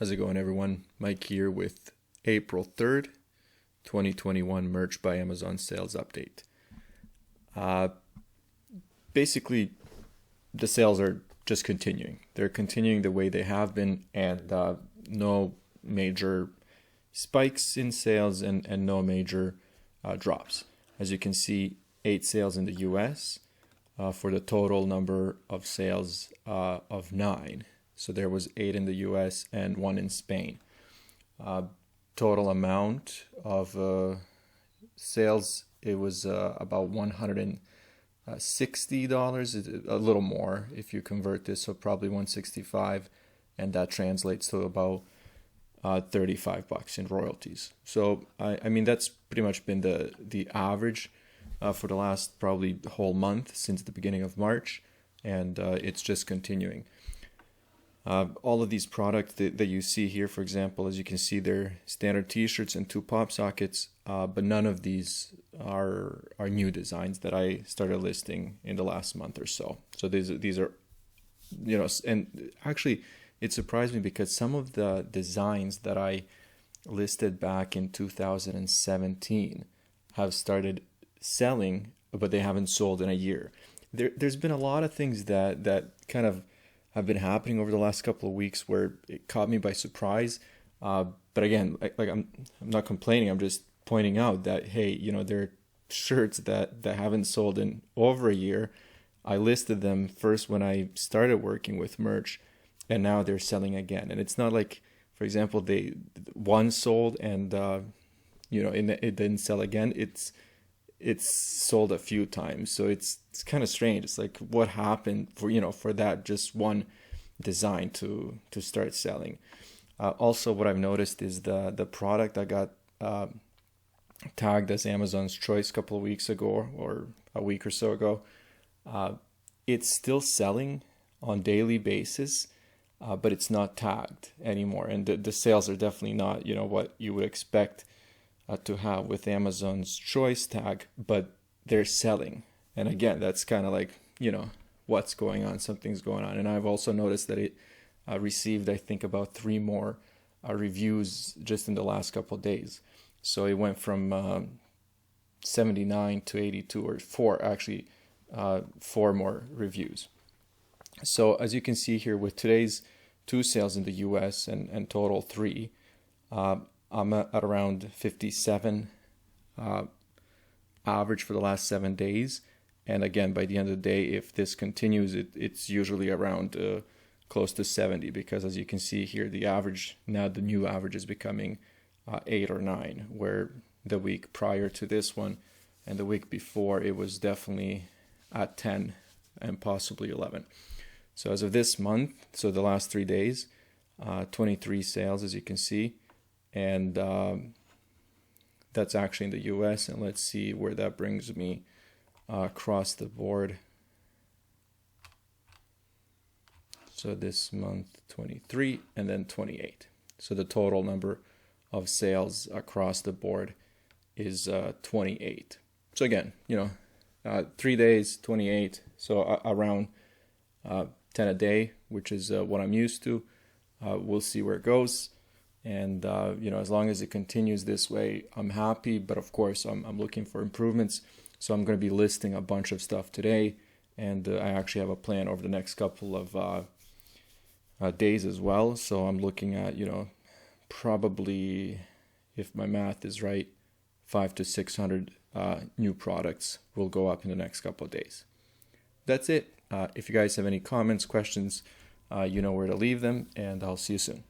How's it going, everyone? Mike here with April 3rd, 2021 Merch by Amazon sales update. Uh, Basically, the sales are just continuing. They're continuing the way they have been, and no major spikes in sales and no major drops. As you can see, 8 sales in the US for the total number of sales of 9. So there was 8 in the US and 1 in Spain. Total amount of sales, it was about $160, a little more if you convert this, so probably 165, and that translates to about $35 in royalties. So I mean that's pretty much been the average for the last probably whole month since the beginning of March, and it's just continuing. All of these products that you see here, for example, as you can see, they're standard t-shirts and 2 pop sockets, but none of these are new designs that I started listing in the last month or so. So these are, and actually it surprised me because some of the designs that I listed back in 2017 have started selling, but they haven't sold in a year. There's been a lot of things that kind of have been happening over the last couple of weeks where it caught me by surprise. But again, I'm not complaining. I'm just pointing out that, hey, there are shirts that haven't sold in over a year. I listed them first when I started working with merch, and now they're selling again. And it's not like, for example, one sold and it didn't sell again. It's sold a few times, so it's kind of strange. It's like, what happened for that just one design to start selling. Also, what I've noticed is the product that got tagged as Amazon's Choice a couple of weeks ago or a week or so ago, it's still selling on daily basis, but it's not tagged anymore, and the sales are definitely not what you would expect to have with Amazon's Choice tag, but they're selling. And again, that's kind of like, what's going on? Something's going on. And I've also noticed that it received, I think, about 3 more reviews just in the last couple of days. So it went from 79 to 82, or 4 more reviews. So as you can see here, with today's 2 sales in the US and total 3, I'm at around 57 average for the last 7 days. And again, by the end of the day, if this continues, it's usually around close to 70, because as you can see here, the average, now the new average is becoming 8 or 9, where the week prior to this one and the week before, it was definitely at 10 and possibly 11. So as of this month, so the last 3 days, 23 sales, as you can see. And that's actually in the US, and let's see where that brings me across the board. So this month 23 and then 28. So the total number of sales across the board is 28. So again, 3 days, 28. So around 10 a day, which is what I'm used to. We'll see where it goes. And, as long as it continues this way, I'm happy. But of course, I'm looking for improvements. So I'm going to be listing a bunch of stuff today. And I actually have a plan over the next couple of days as well. So I'm looking at, probably, if my math is right, 500 to 600 new products will go up in the next couple of days. That's it. If you guys have any comments, questions, you know where to leave them. And I'll see you soon.